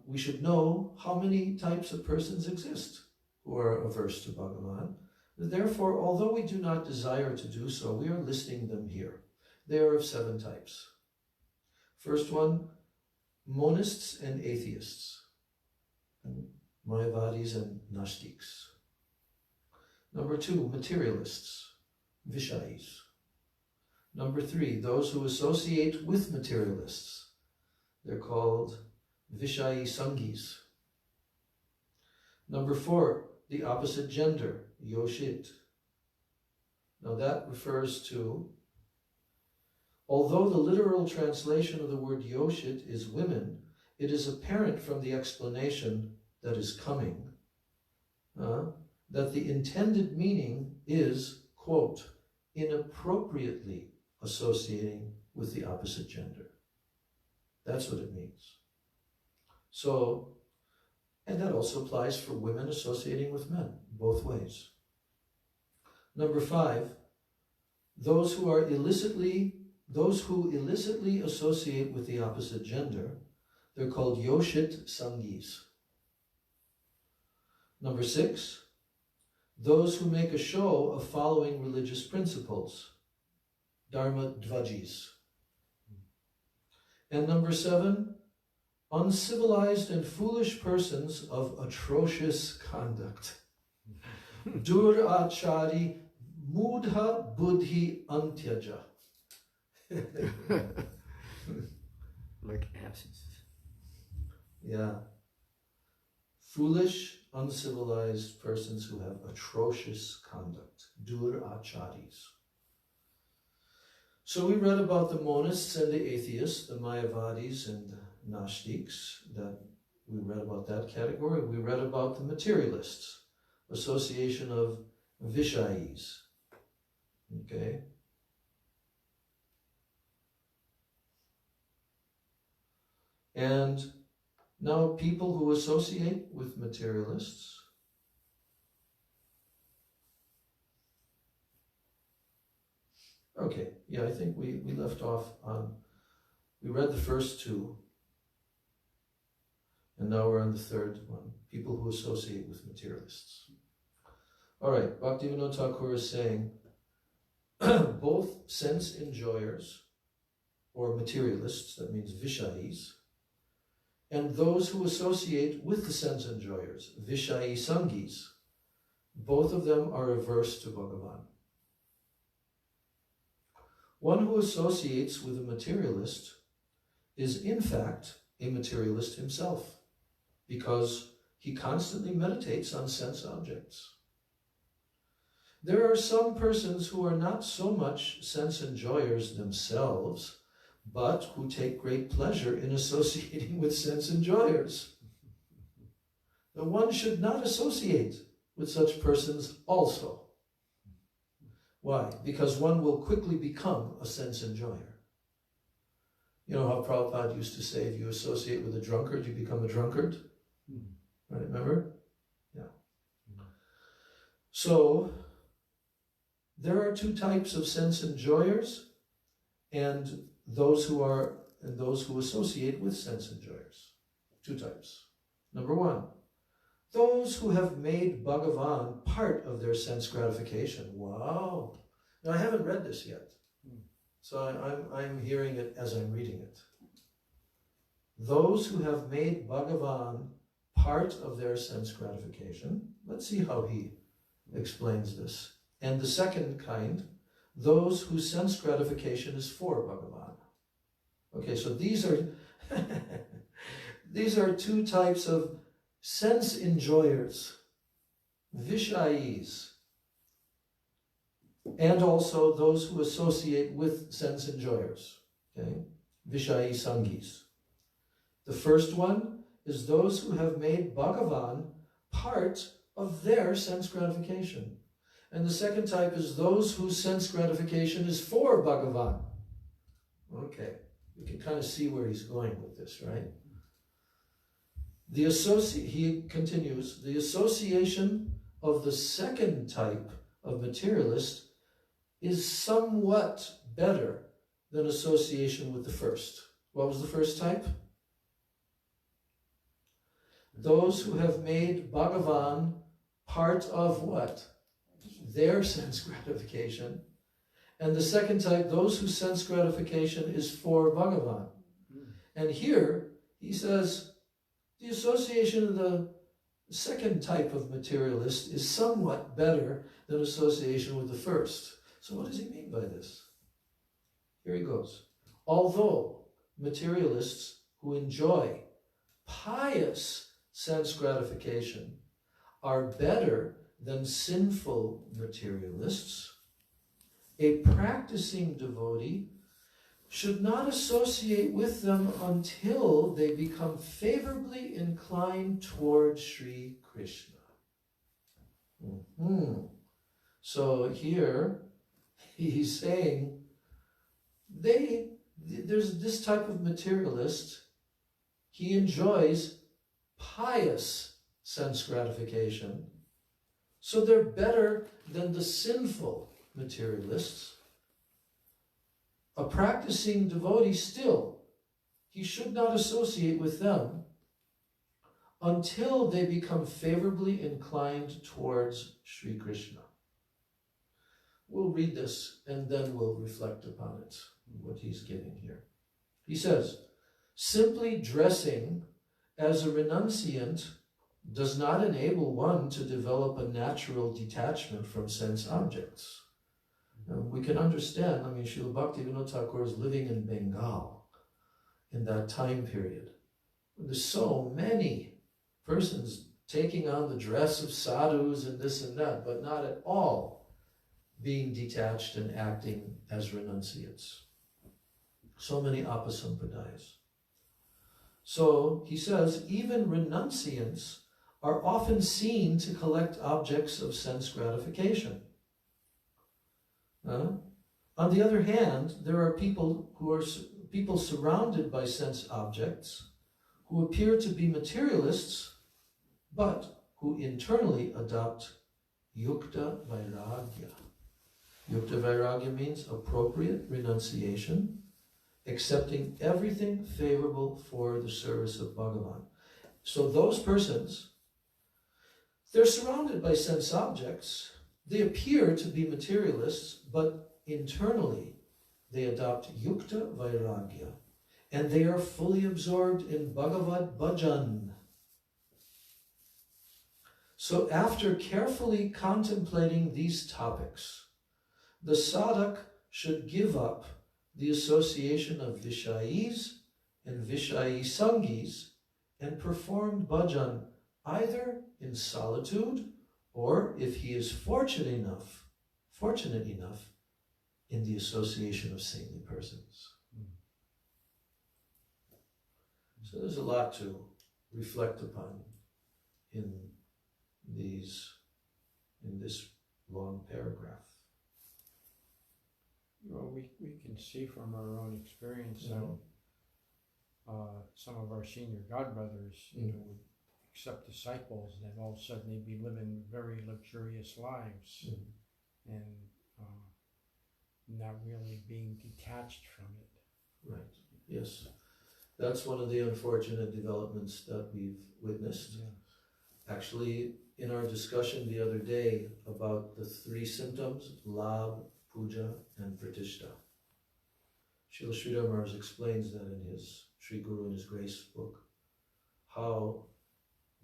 we should know how many types of persons exist who are averse to Bhagavan. Therefore, although we do not desire to do so, we are listing them here. They are of 7 types. First one, monists and atheists, and Mayavadis and Nastiks. Number 2, materialists, Vishayis. Number 3, those who associate with materialists. They're called Vishayi Sangis. Number 4, the opposite gender, Yoshit. Now that refers to, although the literal translation of the word Yoshit is women, it is apparent from the explanation that is coming that the intended meaning is, quote, inappropriately associating with the opposite gender. That's what it means. So, and that also applies for women associating with men, both ways. Number 5, those who illicitly associate with the opposite gender, they're called Yoshit Sangis. Number 6, those who make a show of following religious principles, Dharma Dvajis. And number 7, uncivilized and foolish persons of atrocious conduct. Durachari mudha buddhi antyaja. Like absence. Yeah. Foolish, uncivilized persons who have atrocious conduct. Duracharis. So we read about the monists and the atheists, the Mayavadis and the Nastiks. That we read about that category. We read about the materialists, association of Vishayis. Okay. And now people who associate with materialists, okay, yeah, I think we left off on, we read the first 2, and now we're on the third one, people who associate with materialists. All right, Bhaktivedanta Thakur is saying, both sense enjoyers, or materialists, that means Vishayis, and those who associate with the sense enjoyers, Vishayi Sangis, both of them are averse to Bhagavan. One who associates with a materialist is in fact a materialist himself, because he constantly meditates on sense objects. There are some persons who are not so much sense enjoyers themselves, but who take great pleasure in associating with sense enjoyers. The one should not associate with such persons also. Why? Because one will quickly become a sense enjoyer. You know how Prabhupada used to say, if you associate with a drunkard, you become a drunkard? Right, remember? Yeah. So, there are two types of sense enjoyers, and those who associate with sense enjoyers. Two types. Number one, those who have made Bhagavan part of their sense gratification. Wow! Now, I haven't read this yet, so I'm hearing it as I'm reading it. Those who have made Bhagavan part of their sense gratification. Let's see how he explains this. And the second kind, those whose sense gratification is for Bhagavan. Okay, so these are these are two types of sense enjoyers, Vishayis, and also those who associate with sense enjoyers, okay, Vishayi Sangis. The first one is those who have made Bhagavan part of their sense gratification. And the second type is those whose sense gratification is for Bhagavan. Okay, you can kind of see where he's going with this, right? He continues, the association of the second type of materialist is somewhat better than association with the first. What was the first type? Those who have made Bhagavan part of what? Their sense gratification. And the second type, those whose sense gratification is for Bhagavan. And here, he says, the association of the second type of materialist is somewhat better than association with the first. So what does he mean by this? Here he goes. Although materialists who enjoy pious sense gratification are better than sinful materialists, a practicing devotee should not associate with them until they become favorably inclined toward Sri Krishna. So here he's saying there's this type of materialist, he enjoys pious sense gratification, so they're better than the sinful materialists. A practicing devotee still, he should not associate with them until they become favorably inclined towards Sri Krishna. We'll read this and then we'll reflect upon it, what he's giving here. He says, simply dressing as a renunciant does not enable one to develop a natural detachment from sense objects. We can understand, Srila Bhaktivedanta Thakur is living in Bengal in that time period. There's so many persons taking on the dress of sadhus and this and that, but not at all being detached and acting as renunciates. So many apasampradayas. So he says, even renunciants are often seen to collect objects of sense gratification. On the other hand, there are people surrounded by sense objects who appear to be materialists, but who internally adopt yukta vairagya. Yukta vairagya means appropriate renunciation, accepting everything favorable for the service of Bhagavan. So those persons, they're surrounded by sense objects. They appear to be materialists, but internally they adopt yukta vairagya, and they are fully absorbed in Bhagavad Bhajan. So after carefully contemplating these topics, the sadhak should give up the association of Vishayis and Vishayi Sangis and perform bhajan either in solitude or, if he is fortunate enough, in the association of saintly persons. So there's a lot to reflect upon in this long paragraph. Well, we can see from our own experience how some of our senior godbrothers, would accept disciples, and then all of a sudden they'd be living very luxurious lives and not really being detached from it. Right. Yes. That's one of the unfortunate developments that we've witnessed. Yeah. Actually, in our discussion the other day about the 3 symptoms, Labh, Puja, and Pratishta, Srila Sridhar Maharaj explains that in his Sri Guru and His Grace book, how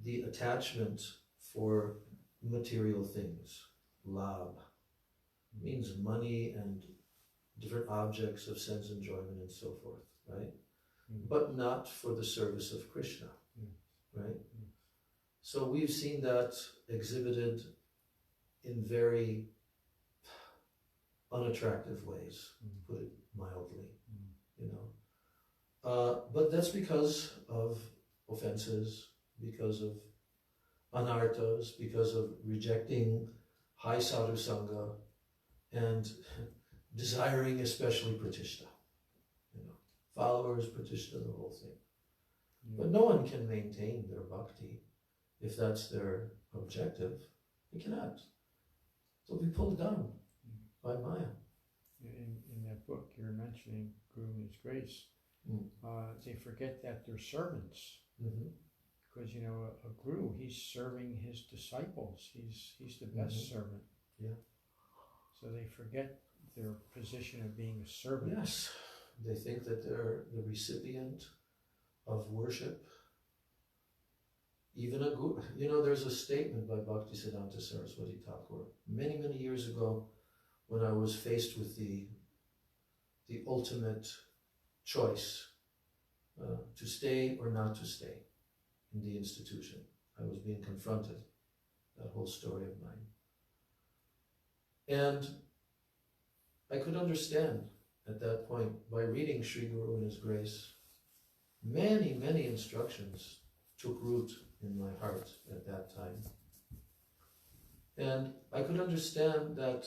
the attachment for material things, Labh, means money and different objects of sense enjoyment and so forth, right? But not for the service of Krishna, right? So we've seen that exhibited in very unattractive ways, put it mildly, but that's because of offenses, because of anarthas, because of rejecting high sadhu sangha and desiring especially pratishta, followers, pratishta, the whole thing. But no one can maintain their bhakti if that's their objective. They cannot. They'll be pulled down by Maya. In that book you're mentioning, Guru and His Grace, they forget that they're servants. Because a guru, he's serving his disciples. He's the best servant. Yeah. So they forget their position of being a servant. Yes. They think that they're the recipient of worship. Even a guru. There's a statement by Bhaktisiddhanta Saraswati Thakur many, many years ago when I was faced with the ultimate choice to stay or not to stay in the institution. I was being confronted, that whole story of mine. And I could understand at that point, by reading Sri Guru and His Grace, many, many instructions took root in my heart at that time. And I could understand that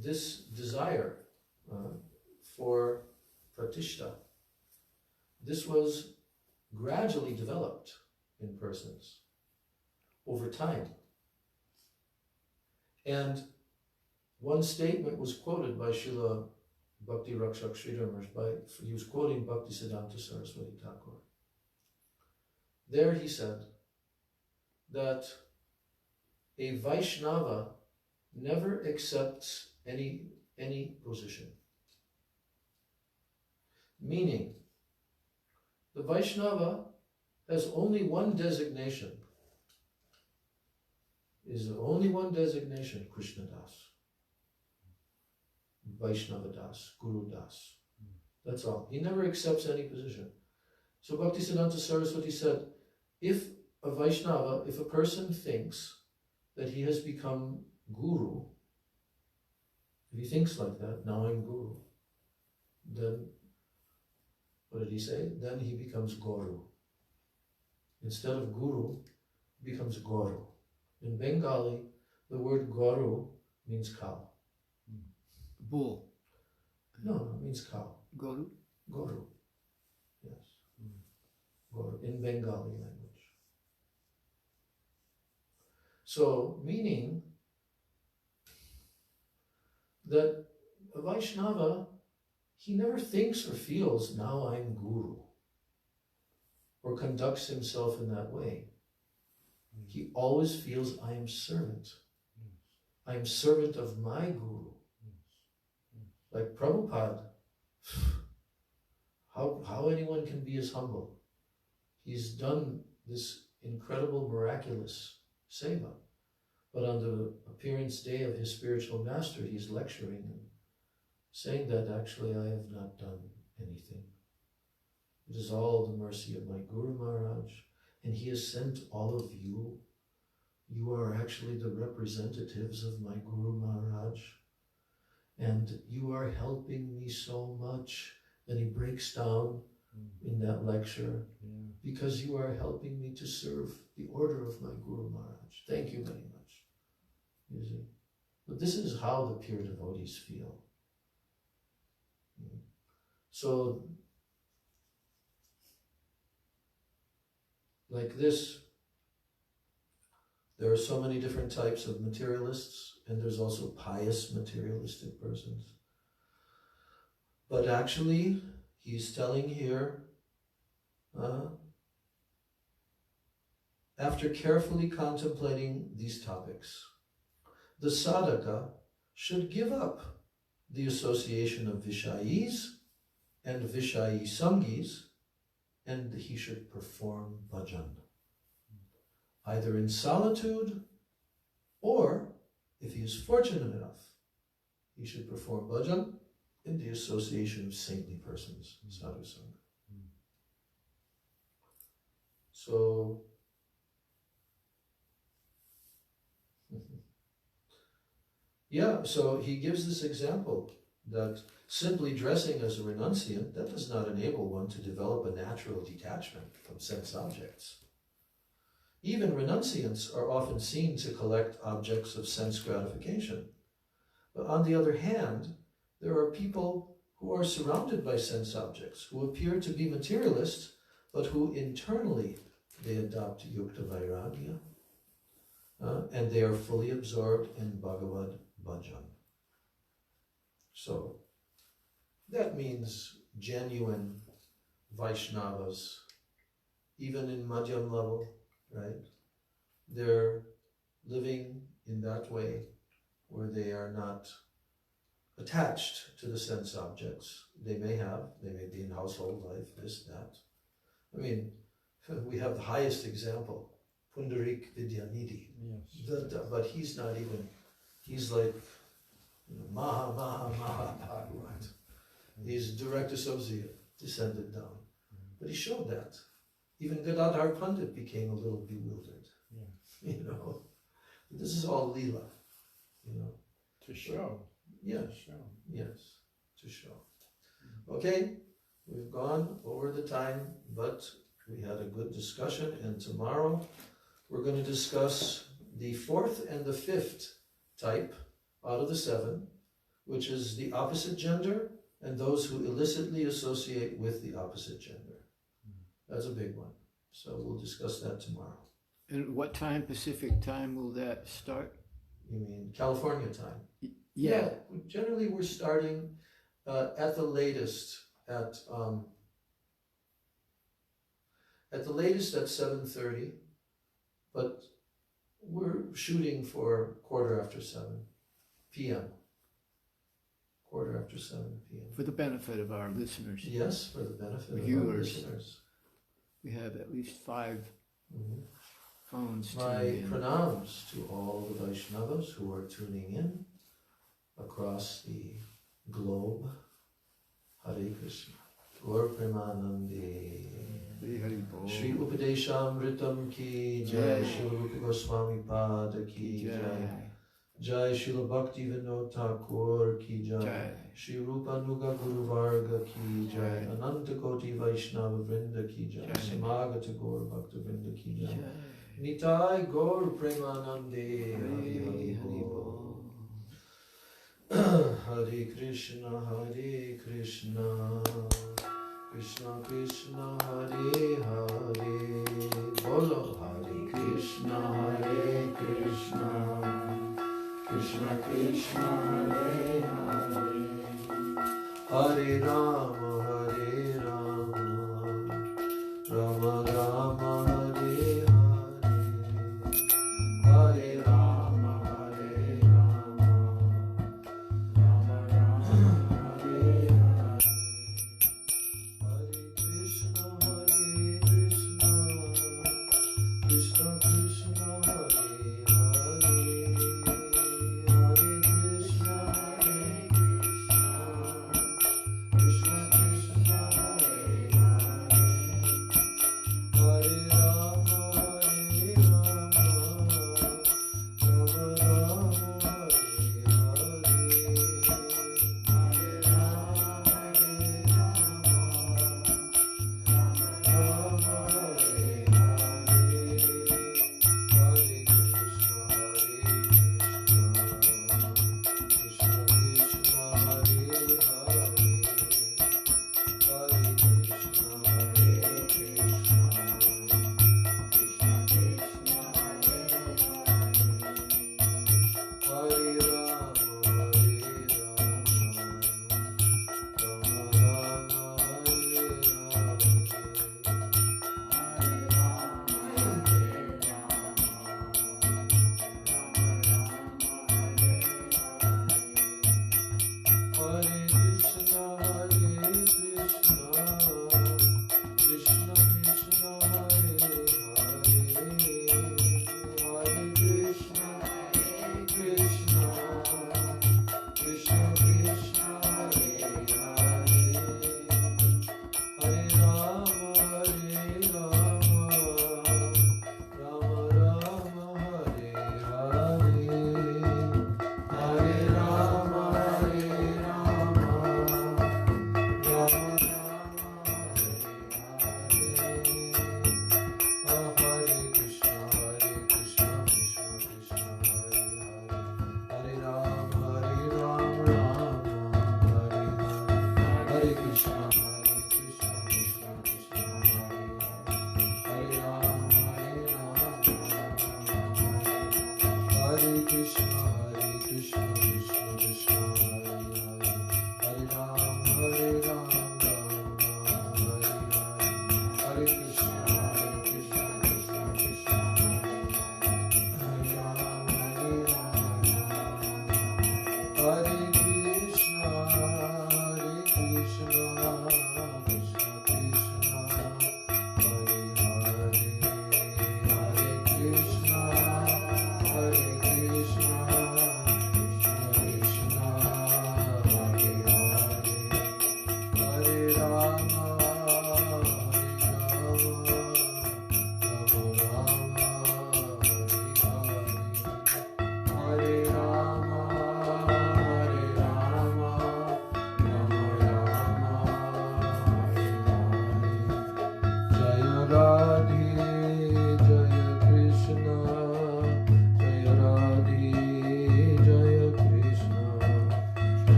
this desire for pratishta, this was gradually developed in persons over time. And one statement was quoted by Srila Bhakti Rakshak Sridhar Maharaj, he was quoting Bhaktisiddhanta Saraswati Thakur. There he said that a Vaishnava never accepts any position. Meaning, the Vaishnava has only one designation. Is only one designation, Krishna Das, Vaishnava Das, Guru Das. That's all. He never accepts any position. So Bhaktisiddhanta Saraswati said, if a Vaishnava, if a person thinks that he has become Guru, if he thinks like that, now I'm Guru, then, what did he say? Then he becomes Guru. Instead of Guru, he becomes Guru. In Bengali, the word Guru means cow. Bull. No, it means cow. Guru? Guru. Yes. Guru, in Bengali language. So, meaning that a Vaishnava, he never thinks or feels, now I'm Guru, or conducts himself in that way. He always feels, I am servant. I am servant of my Guru. Like Prabhupada, how anyone can be as humble? He's done this incredible, miraculous seva. But on the appearance day of his spiritual master, he's lecturing and saying that actually I have not done anything. It is all the mercy of my Guru Maharaj, and he has sent all of you. You are actually the representatives of my Guru Maharaj, and you are helping me so much. Then he breaks down in that lecture, because you are helping me to serve the order of my Guru Maharaj. Thank you very much. You see? But this is how the pure devotees feel. So, like this, there are so many different types of materialists, and there's also pious materialistic persons. But actually, he's telling here, after carefully contemplating these topics, the sadhaka should give up the association of Vishayis and Vishayi Sangis, and he should perform bhajan, either in solitude, or, if he is fortunate enough, he should perform bhajan in the association of saintly persons, sadhu sangha. So, yeah, so he gives this example that simply dressing as a renunciant, that does not enable one to develop a natural detachment from sense objects. Even renunciants are often seen to collect objects of sense gratification. But on the other hand, there are people who are surrounded by sense objects, who appear to be materialists, but who internally they adopt yukta vairagya, and they are fully absorbed in Bhagavad bhajan. So, that means genuine Vaishnavas, even in Madhyam level, right? They're living in that way where they are not attached to the sense objects. They may be in household life, this, that. I mean, we have the highest example, Pundarik Vidyanidhi. Yes. But he's not even, he's like, Maha Bhagavad. He's direct associate, descended down. But he showed that. Even Gadadhar Pandit became a little bewildered. This is all Leela, To show. Yeah. To show. Yes, to show. Okay, we've gone over the time, but we had a good discussion, and tomorrow we're going to discuss the fourth and the fifth type out of the seven, which is the opposite gender and those who illicitly associate with the opposite gender. That's a big one. So we'll discuss that tomorrow. And what time, Pacific time, will that start? You mean California time? Yeah. Generally we're starting at the latest at 7:30, but we're shooting for 7:15 p.m. 7:15 p.m. For the benefit of our listeners. Yes, for the benefit of viewers. our listeners. We have at least 5 phones. My pranams to all the Vaishnavas who are tuning in across the globe. Hare Krishna. Gaur Premanande. Shri Upadeshamritam ki jai. Shri Rupa Goswami Pada ki jai. Jai Srila Bhaktivedanta Thakur ki jai. Shri Rupa Nuga Guru Varga ki jai. Ananta Koti Vaishnava Vrinda ki jai. Samagata Gaur Bhakta Vrinda ki jai. Nitai Gaur Premanande. Hari Hari Bol. Hare Krishna, Krishna Krishna, Hare Hare. Bolo Hare Krishna, Krishna Krishna, Hare Hare. Hare Rama, Rama Rama, Hare Hare. Hare Rama, Rama Rama, Hare Hare. Hare Krishna, Krishna Krishna, Hare Hare. Hare Krishna, Krishna Krishna, Hare Hare. Hare Rama, Rama Rama, Hare Hare. Hare Rama,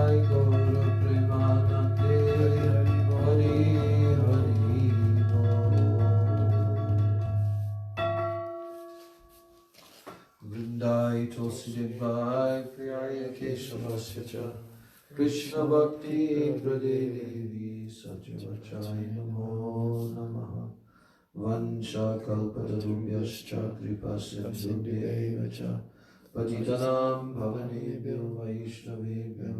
Nitai Gaura Premanande Hari Hari Vrindai Tulsi Devai Priyaya Keshavasya Krishna Bhakti Pradevi Sajavachai Namo Namaha Vansha Kalpatarubhyascha Kripasya Sindhyeva Cha Patitanam Bhavanebhyo Vaishnavebhyo